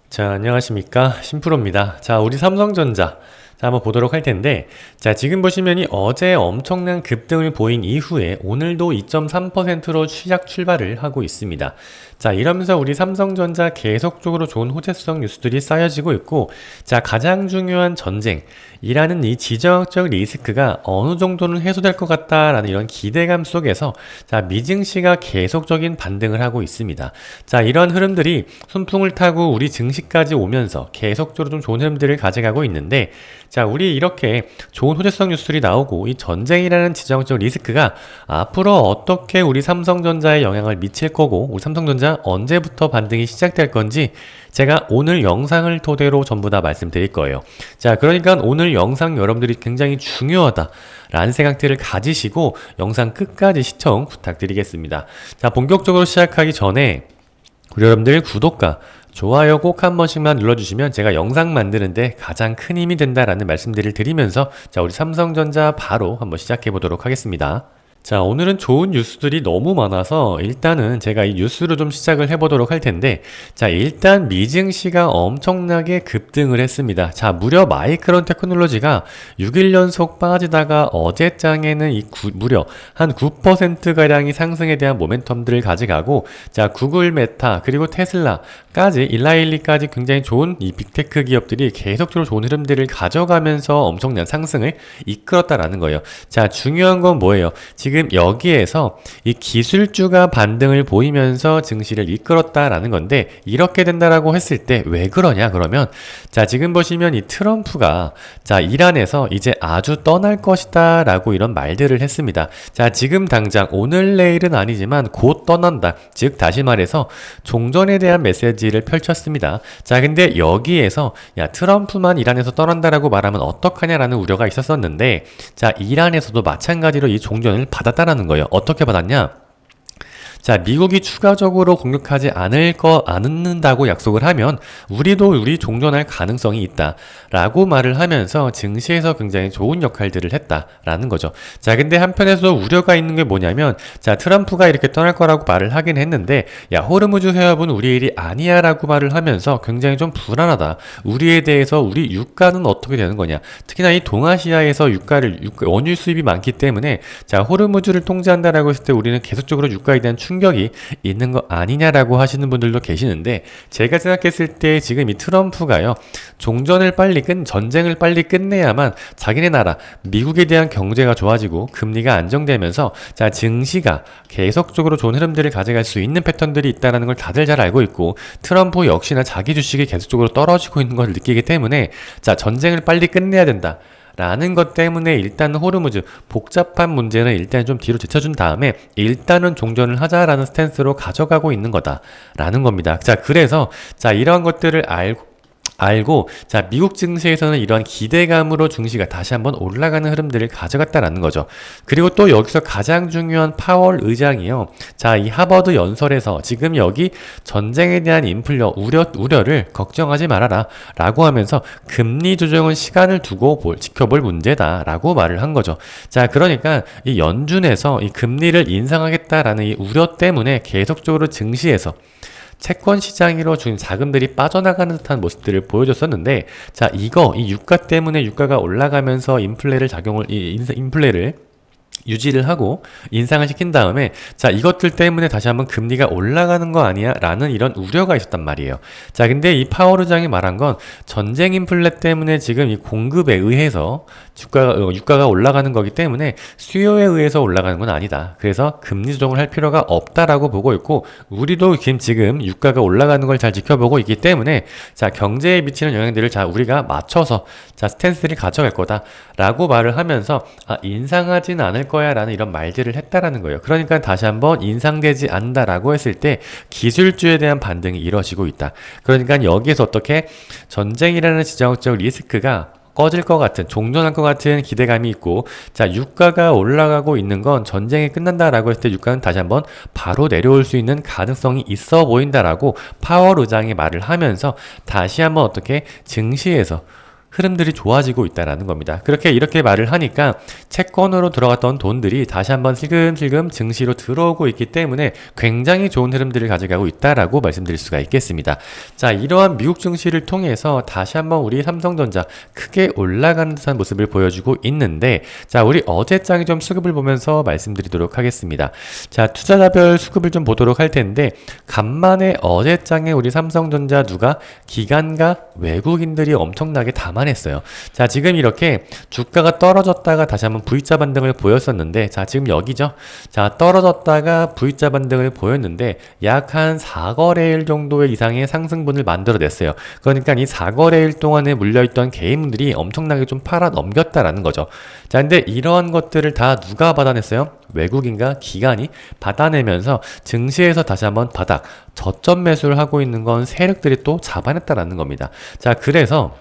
자, 안녕하십니까. 심프로입니다. 자, 우리 삼성전자. 자, 한번 보도록 할 텐데, 자, 지금 보시면이 어제 엄청난 급등을 보인 이후에 오늘도 2.3%로 시작 출발을 하고 있습니다. 자, 이러면서 우리 삼성전자 계속적으로 좋은 호재성 뉴스들이 쌓여지고 있고, 자, 가장 중요한 전쟁이라는 이 지정학적 리스크가 어느 정도는 해소될 것 같다라는 이런 기대감 속에서, 자, 미증시가 계속적인 반등을 하고 있습니다. 자, 이런 흐름들이 순풍을 타고 우리 증시까지 오면서 계속적으로 좀 좋은 흐름들을 가져가고 있는데, 자, 우리 이렇게 좋은 호재성 뉴스들이 나오고 이 전쟁이라는 지정학적 리스크가 앞으로 어떻게 우리 삼성전자에 영향을 미칠 거고 우리 삼성전자 언제부터 반등이 시작될 건지 제가 오늘 영상을 토대로 전부 다 말씀드릴 거예요. 자, 그러니까 오늘 영상 여러분들이 굉장히 중요하다라는 생각들을 가지시고 영상 끝까지 시청 부탁드리겠습니다. 자, 본격적으로 시작하기 전에 우리 여러분들 구독과 좋아요 꼭 한 번씩만 눌러주시면 제가 영상 만드는데 가장 큰 힘이 된다라는 말씀들을 드리면서 자, 우리 삼성전자 바로 한번 시작해 보도록 하겠습니다. 자, 오늘은 좋은 뉴스들이 너무 많아서 일단은 제가 이 뉴스로 좀 시작을 해보도록 할 텐데, 자, 일단 미증시가 엄청나게 급등을 했습니다. 자, 무려 마이크론 테크놀로지가 6일 연속 빠지다가 어제장에는 무려 한 9%가량이 상승에 대한 모멘텀들을 가져가고, 자, 구글, 메타, 그리고 테슬라까지, 일라일리까지 굉장히 좋은 이 빅테크 기업들이 계속적으로 좋은 흐름들을 가져가면서 엄청난 상승을 이끌었다라는 거예요. 자, 중요한 건 뭐예요? 지금 여기에서 이 기술주가 반등을 보이면서 증시를 이끌었다라는 건데, 이렇게 된다라고 했을 때 왜 그러냐 그러면, 자, 지금 보시면 이 트럼프가 자, 이란에서 이제 아주 떠날 것이다 라고 이런 말들을 했습니다. 자, 지금 당장 오늘 내일은 아니지만 곧 떠난다, 즉 다시 말해서 종전에 대한 메시지를 펼쳤습니다. 자, 근데 여기에서 야, 트럼프만 이란에서 떠난다라고 말하면 어떡하냐라는 우려가 있었었는데, 자, 이란에서도 마찬가지로 이 종전을 받았다라는 거예요. 어떻게 받았냐? 자, 미국이 추가적으로 공격하지 않는다고 약속을 하면 우리도 종전할 가능성이 있다라고 말을 하면서 증시에서 굉장히 좋은 역할들을 했다라는 거죠. 자, 근데 한편에서 우려가 있는 게 뭐냐면, 자, 트럼프가 이렇게 떠날 거라고 말을 하긴 했는데, 야, 호르무즈 해협은 우리 일이 아니야 라고 말을 하면서 굉장히 좀 불안하다. 우리에 대해서 우리 유가는 어떻게 되는 거냐. 특히나 이 동아시아에서 원유 수입이 많기 때문에, 자, 호르무즈를 통제한다라고 했을 때 우리는 계속적으로 유가에 대한 충격이 있는 거 아니냐라고 하시는 분들도 계시는데, 제가 생각했을 때 지금 이 트럼프가요, 전쟁을 빨리 끝내야만 자기네 나라 미국에 대한 경제가 좋아지고 금리가 안정되면서, 자, 증시가 계속적으로 좋은 흐름들을 가져갈 수 있는 패턴들이 있다는 걸 다들 잘 알고 있고, 트럼프 역시나 자기 주식이 계속적으로 떨어지고 있는 걸 느끼기 때문에, 자, 전쟁을 빨리 끝내야 된다 라는 것 때문에 일단 호르무즈 복잡한 문제는 일단 좀 뒤로 제쳐준 다음에 일단은 종전을 하자라는 스탠스로 가져가고 있는 거다라는 겁니다. 자, 그래서 자, 이러한 것들을 알고 자, 미국 증시에서는 이러한 기대감으로 증시가 다시 한번 올라가는 흐름들을 가져갔다라는 거죠. 그리고 또 여기서 가장 중요한 파월 의장이요, 자, 이 하버드 연설에서 지금 여기 전쟁에 대한 우려를 걱정하지 말아라 라고 하면서 금리 조정은 시간을 두고 지켜볼 문제다 라고 말을 한 거죠. 자, 그러니까 이 연준에서 이 금리를 인상하겠다라는 이 우려 때문에 계속적으로 증시에서 채권 시장으로 준 자금들이 빠져나가는 듯한 모습들을 보여줬었는데, 자, 이 유가 때문에 유가가 올라가면서 인플레를 유지를 하고 인상을 시킨 다음에, 자, 이것들 때문에 다시 한번 금리가 올라가는 거 아니야? 라는 이런 우려가 있었단 말이에요. 자, 근데 이 파월 의장이 말한 건 전쟁 인플레 때문에 지금 이 공급에 의해서 유가가 올라가는 거기 때문에 수요에 의해서 올라가는 건 아니다. 그래서 금리 조정을 할 필요가 없다라고 보고 있고, 우리도 지금 유가가 올라가는 걸 잘 지켜보고 있기 때문에, 자, 경제에 미치는 영향들을 자, 우리가 맞춰서 자, 스탠스를 가져갈 거다라고 말을 하면서, 아, 인상하진 않을 거야 라는 이런 말들을 했다라는 거예요. 그러니까 다시 한번 인상되지 않는다라고 했을 때 기술주에 대한 반등이 이루어지고 있다. 그러니까 여기에서 어떻게 전쟁이라는 지정학적 리스크가 꺼질 것 같은, 종전할 것 같은 기대감이 있고, 자, 유가가 올라가고 있는 건 전쟁이 끝난다라고 했을 때 유가는 다시 한번 바로 내려올 수 있는 가능성이 있어 보인다라고 파월 의장이 말을 하면서 다시 한번 어떻게 증시에서 흐름들이 좋아지고 있다라는 겁니다. 이렇게 말을 하니까 채권으로 들어갔던 돈들이 다시 한번 슬금슬금 증시로 들어오고 있기 때문에 굉장히 좋은 흐름들을 가져가고 있다라고 말씀드릴 수가 있겠습니다. 자, 이러한 미국 증시를 통해서 다시 한번 우리 삼성전자 크게 올라가는 듯한 모습을 보여주고 있는데, 자, 우리 어제장에 좀 수급을 보면서 말씀드리도록 하겠습니다. 자, 투자자별 수급을 좀 보도록 할 텐데, 간만에 어제장에 우리 삼성전자 누가 기관과 외국인들이 엄청나게 담아냈어요. 자, 지금 이렇게 주가가 떨어졌다가 다시 한번 V자 반등을 보였었는데, 자, 지금 여기죠. 자, 떨어졌다가 V자 반등을 보였는데 약 한 4거래일 정도의 이상의 상승분을 만들어냈어요. 그러니까 이 4거래일 동안에 물려있던 개인들이 엄청나게 좀 팔아 넘겼다라는 거죠. 자, 근데 이러한 것들을 다 누가 받아냈어요? 외국인과 기관이 받아내면서 증시에서 다시 한번 바닥 저점 매수를 하고 있는 건 세력들이 또 잡아냈다라는 겁니다. 자, 그래서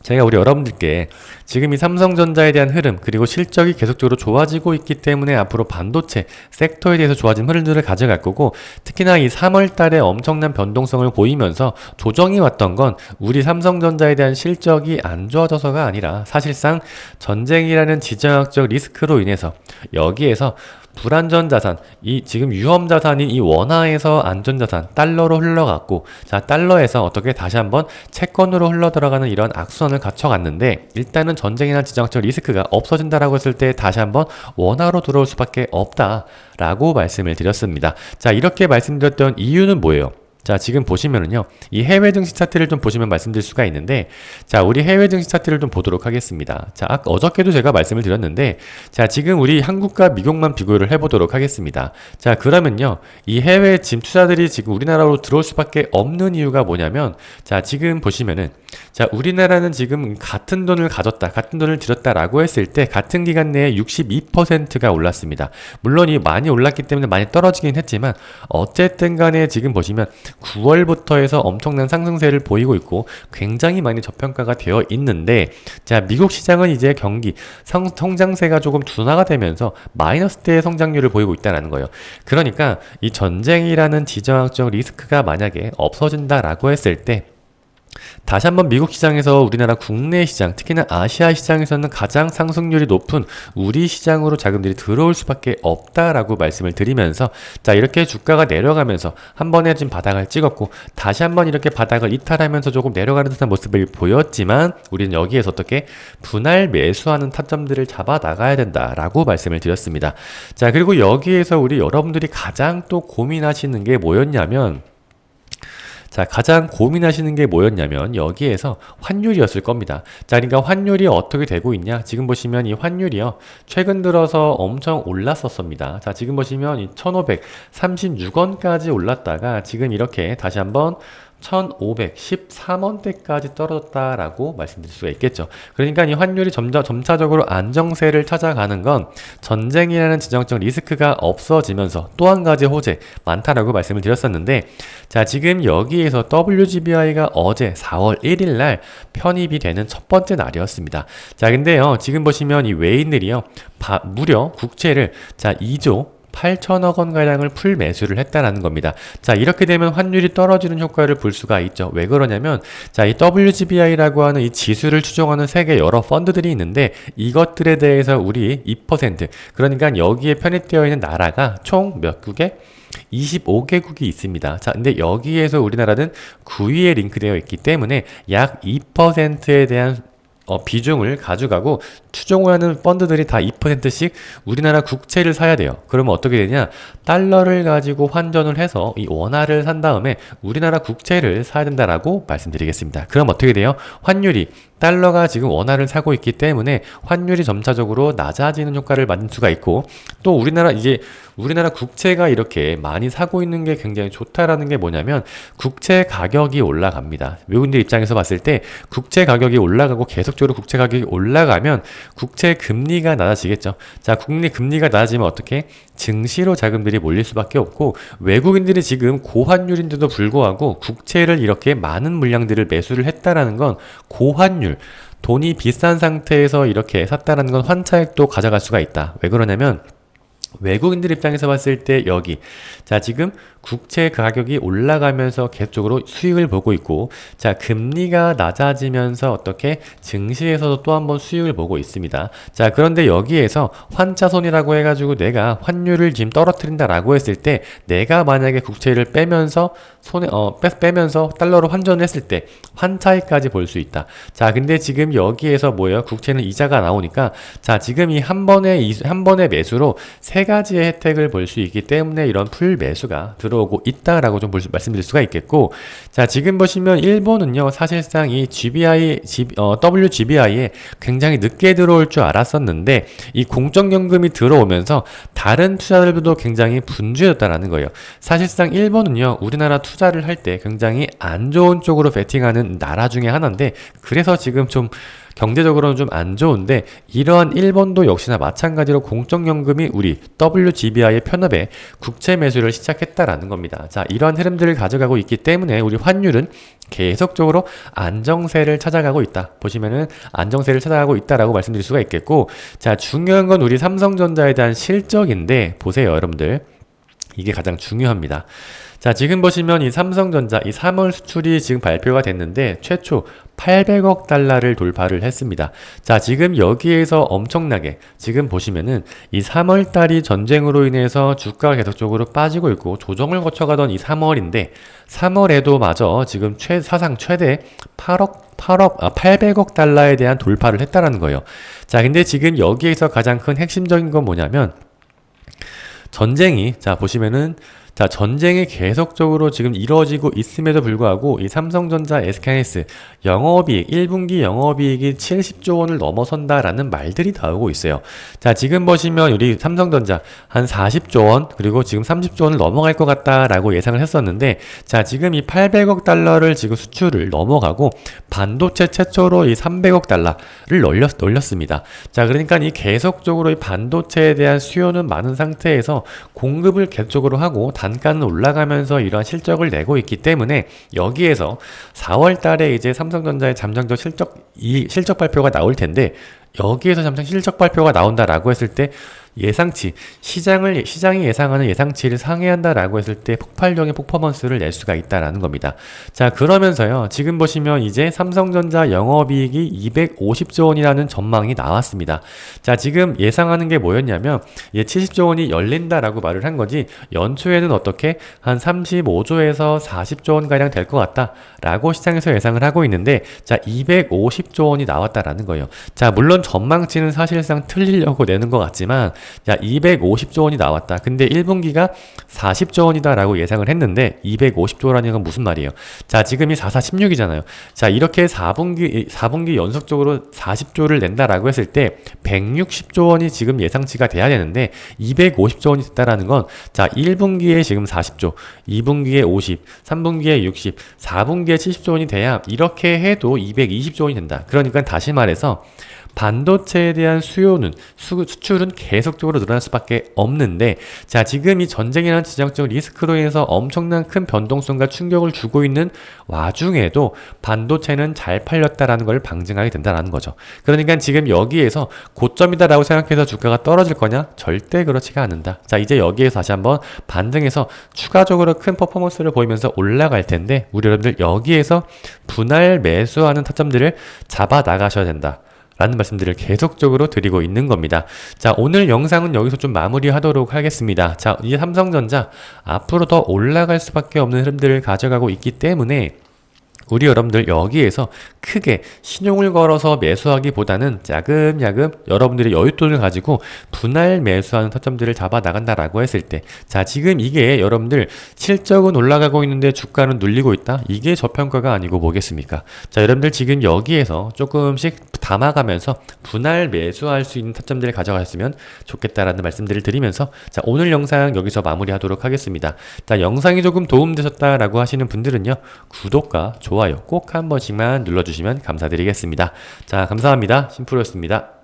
제가 우리 여러분들께 지금 이 삼성전자에 대한 흐름, 그리고 실적이 계속적으로 좋아지고 있기 때문에 앞으로 반도체 섹터에 대해서 좋아진 흐름들을 가져갈 거고, 특히나 이 3월 달에 엄청난 변동성을 보이면서 조정이 왔던 건 우리 삼성전자에 대한 실적이 안 좋아져서가 아니라 사실상 전쟁이라는 지정학적 리스크로 인해서 여기에서 불안전 자산, 이 지금 위험 자산인 이 원화에서 안전 자산, 달러로 흘러갔고, 자, 달러에서 어떻게 다시 한번 채권으로 흘러 들어가는 이런 악순환을 갖춰갔는데, 일단은 전쟁이나 지정학적 리스크가 없어진다라고 했을 때 다시 한번 원화로 들어올 수밖에 없다라고 말씀을 드렸습니다. 자, 이렇게 말씀드렸던 이유는 뭐예요? 자, 지금 보시면은요, 이 해외 증시 차트를 좀 보시면 말씀드릴 수가 있는데, 자, 우리 해외 증시 차트를 좀 보도록 하겠습니다. 자, 어저께도 제가 말씀을 드렸는데, 자, 지금 우리 한국과 미국만 비교를 해보도록 하겠습니다. 자, 그러면요, 이 해외 지금 투자들이 지금 우리나라로 들어올 수밖에 없는 이유가 뭐냐면, 자, 지금 보시면은, 자, 우리나라는 지금 같은 돈을 가졌다, 같은 돈을 들였다라고 했을 때 같은 기간 내에 62%가 올랐습니다. 물론 이 많이 올랐기 때문에 많이 떨어지긴 했지만, 어쨌든 간에 지금 보시면 9월부터 해서 엄청난 상승세를 보이고 있고 굉장히 많이 저평가가 되어 있는데, 자, 미국 시장은 이제 경기 성장세가 조금 둔화가 되면서 마이너스대의 성장률을 보이고 있다는 거예요. 그러니까 이 전쟁이라는 지정학적 리스크가 만약에 없어진다라고 했을 때 다시 한번 미국 시장에서 우리나라 국내 시장, 특히나 아시아 시장에서는 가장 상승률이 높은 우리 시장으로 자금들이 들어올 수밖에 없다라고 말씀을 드리면서, 자, 이렇게 주가가 내려가면서 한 번에 지금 바닥을 찍었고 다시 한번 이렇게 바닥을 이탈하면서 조금 내려가는 듯한 모습을 보였지만, 우리는 여기에서 어떻게 분할 매수하는 타점들을 잡아 나가야 된다라고 말씀을 드렸습니다. 자, 그리고 여기에서 우리 여러분들이 가장 또 고민하시는 게 뭐였냐면, 자, 가장 고민하시는 게 뭐였냐면 여기에서 환율이었을 겁니다. 자, 그러니까 환율이 어떻게 되고 있냐? 지금 보시면 이 환율이요, 최근 들어서 엄청 올랐었습니다. 자, 지금 보시면 이 1536원까지 올랐다가 지금 이렇게 다시 한번 1513원대까지 떨어졌다라고 말씀드릴 수가 있겠죠. 그러니까 이 환율이 점차적으로 안정세를 찾아가는 건 전쟁이라는 지정적 리스크가 없어지면서 또 한 가지 호재 많다라고 말씀을 드렸었는데, 자, 지금 여기에서 WGBI가 어제 4월 1일 날 편입이 되는 첫 번째 날이었습니다. 자, 근데요, 지금 보시면 이 외인들이요, 무려 국채를, 자, 2조 8천억 원 가량을 풀 매수를 했다라는 겁니다. 자, 이렇게 되면 환율이 떨어지는 효과를 볼 수가 있죠. 왜 그러냐면, 자, 이 WGBI라고 하는 이 지수를 추종하는 세계 여러 펀드들이 있는데, 이것들에 대해서 우리 2%, 그러니까 여기에 편입되어 있는 나라가 총 몇 국에 25개국이 있습니다. 자, 근데 여기에서 우리나라는 9위에 링크되어 있기 때문에 약 2%에 대한 비중을 가져가고 추종하는 펀드들이 다 2%씩 우리나라 국채를 사야 돼요. 그러면 어떻게 되냐? 달러를 가지고 환전을 해서 이 원화를 산 다음에 우리나라 국채를 사야 된다라고 말씀드리겠습니다. 그럼 어떻게 돼요? 환율이, 달러가 지금 원화를 사고 있기 때문에 환율이 점차적으로 낮아지는 효과를 만들 수가 있고, 또 우리나라 국채가 이렇게 많이 사고 있는 게 굉장히 좋다라는 게 뭐냐면, 국채 가격이 올라갑니다. 외국인들 입장에서 봤을 때 국채 가격이 올라가고 계속적으로 국채 가격이 올라가면 국채 금리가 낮아지겠죠. 자, 국내 금리가 낮아지면 어떻게? 증시로 자금들이 몰릴 수밖에 없고, 외국인들이 지금 고환율인데도 불구하고 국채를 이렇게 많은 물량들을 매수를 했다라는 건 고환율, 돈이 비싼 상태에서 이렇게 샀다라는 건 환차익도 가져갈 수가 있다. 왜 그러냐면, 외국인들 입장에서 봤을 때 여기 자 지금 국채 가격이 올라가면서 계속적으로 수익을 보고 있고 자 금리가 낮아지면서 어떻게 증시에서도 또 한 번 수익을 보고 있습니다. 자 그런데 여기에서 환차손이라고 해가지고 내가 환율을 지금 떨어뜨린다라고 했을 때 내가 만약에 국채를 빼면서 빼면서 달러로 환전을 했을 때 환차익까지 볼 수 있다. 자 근데 지금 여기에서 뭐예요? 국채는 이자가 나오니까 자 지금 이 한 번의 매수로 세 가지의 혜택을 볼 수 있기 때문에 이런 풀 매수가 들어오고 있다라고 좀 말씀드릴 수가 있겠고 자 지금 보시면 일본은요 사실상 이 WGBI에 굉장히 늦게 들어올 줄 알았었는데 이 공적연금이 들어오면서 다른 투자들도 굉장히 분주해졌다라는 거예요. 사실상 일본은요 우리나라 투자를 할 때 굉장히 안 좋은 쪽으로 베팅하는 나라 중에 하나인데 그래서 지금 좀 경제적으로는 좀 안 좋은데 이러한 일본도 역시나 마찬가지로 공적연금이 우리 WGBI의 편협에 국채 매수를 시작했다라는 겁니다. 자, 이러한 흐름들을 가져가고 있기 때문에 우리 환율은 계속적으로 안정세를 찾아가고 있다. 보시면은 안정세를 찾아가고 있다라고 말씀드릴 수가 있겠고 자, 중요한 건 우리 삼성전자에 대한 실적인데 보세요, 여러분들. 이게 가장 중요합니다. 자, 지금 보시면 이 삼성전자 이 3월 수출이 지금 발표가 됐는데 최초 800억 달러를 돌파를 했습니다. 자, 지금 여기에서 엄청나게 지금 보시면은 이 3월 달이 전쟁으로 인해서 주가가 계속적으로 빠지고 있고 조정을 거쳐가던 이 3월인데 3월에도 마저 지금 사상 최대 800억 달러에 대한 돌파를 했다라는 거예요. 자, 근데 지금 여기에서 가장 큰 핵심적인 건 뭐냐면 전쟁이 자 보시면은 자 전쟁이 계속적으로 지금 이루어지고 있음에도 불구하고 이 삼성전자 SK하이닉스 영업이익 1분기 영업이익이 70조 원을 넘어선다라는 말들이 나오고 있어요. 자 지금 보시면 우리 삼성전자 한 40조 원 그리고 지금 30조 원을 넘어갈 것 같다라고 예상을 했었는데 자 지금 이 800억 달러를 지금 수출을 넘어가고 반도체 최초로 이 300억 달러를 놀렸습니다. 자 그러니까 이 계속적으로 이 반도체에 대한 수요는 많은 상태에서 공급을 계속적으로 하고 단가는 올라가면서 이러한 실적을 내고 있기 때문에 여기에서 4월 달에 이제 삼성전자의 잠정적 실적 발표가 나올 텐데 여기에서 잠정 실적 발표가 나온다라고 했을 때 예상치 시장이 예상하는 예상치를 상회한다라고 했을 때 폭발적인 퍼포먼스를 낼 수가 있다라는 겁니다. 자 그러면서요 지금 보시면 이제 삼성전자 영업이익이 250조 원이라는 전망이 나왔습니다. 자 지금 예상하는 게 뭐였냐면 70조 원이 열린다라고 말을 한 거지 연초에는 어떻게 한 35조에서 40조 원 가량 될 것 같다라고 시장에서 예상을 하고 있는데 자 250조 원이 나왔다라는 거예요. 자 물론 전망치는 사실상 틀리려고 내는 것 같지만 자 250조 원이 나왔다. 근데 1분기가 40조 원이다 라고 예상을 했는데 250조라는 건 무슨 말이에요? 자 지금이 4416이잖아요. 자 이렇게 4분기 연속적으로 40조를 낸다라고 했을 때 160조 원이 지금 예상치가 돼야 되는데 250조 원이 됐다라는 건 자 1분기에 지금 40조 2분기에 50 3분기에 60 4분기에 70조 원이 돼야 이렇게 해도 220조 원이 된다. 그러니까 다시 말해서 반도체에 대한 수출은 계속적으로 늘어날 수밖에 없는데 자 지금 이 전쟁이라는 지정적 리스크로 인해서 엄청난 큰 변동성과 충격을 주고 있는 와중에도 반도체는 잘 팔렸다라는 걸 방증하게 된다는 거죠. 그러니까 지금 여기에서 고점이다라고 생각해서 주가가 떨어질 거냐? 절대 그렇지가 않는다. 자 이제 여기에서 다시 한번 반등해서 추가적으로 큰 퍼포먼스를 보이면서 올라갈 텐데 우리 여러분들 여기에서 분할 매수하는 타점들을 잡아 나가셔야 된다. 라는 말씀들을 계속적으로 드리고 있는 겁니다. 자, 오늘 영상은 여기서 좀 마무리하도록 하겠습니다. 자, 이 삼성전자 앞으로 더 올라갈 수밖에 없는 흐름들을 가져가고 있기 때문에 우리 여러분들 여기에서 크게 신용을 걸어서 매수하기보다는 야금야금 여러분들의 여윳돈을 가지고 분할 매수하는 타점들을 잡아 나간다라고 했을 때 자 지금 이게 여러분들 실적은 올라가고 있는데 주가는 눌리고 있다? 이게 저평가가 아니고 뭐겠습니까? 자 여러분들 지금 여기에서 조금씩 담아가면서 분할 매수할 수 있는 타점들을 가져갔으면 좋겠다라는 말씀들을 드리면서 자 오늘 영상 여기서 마무리하도록 하겠습니다. 자 영상이 조금 도움되셨다라고 하시는 분들은요 구독과 좋아요 꼭 한 번씩만 눌러주시면 감사드리겠습니다. 자 감사합니다. 심프로였습니다.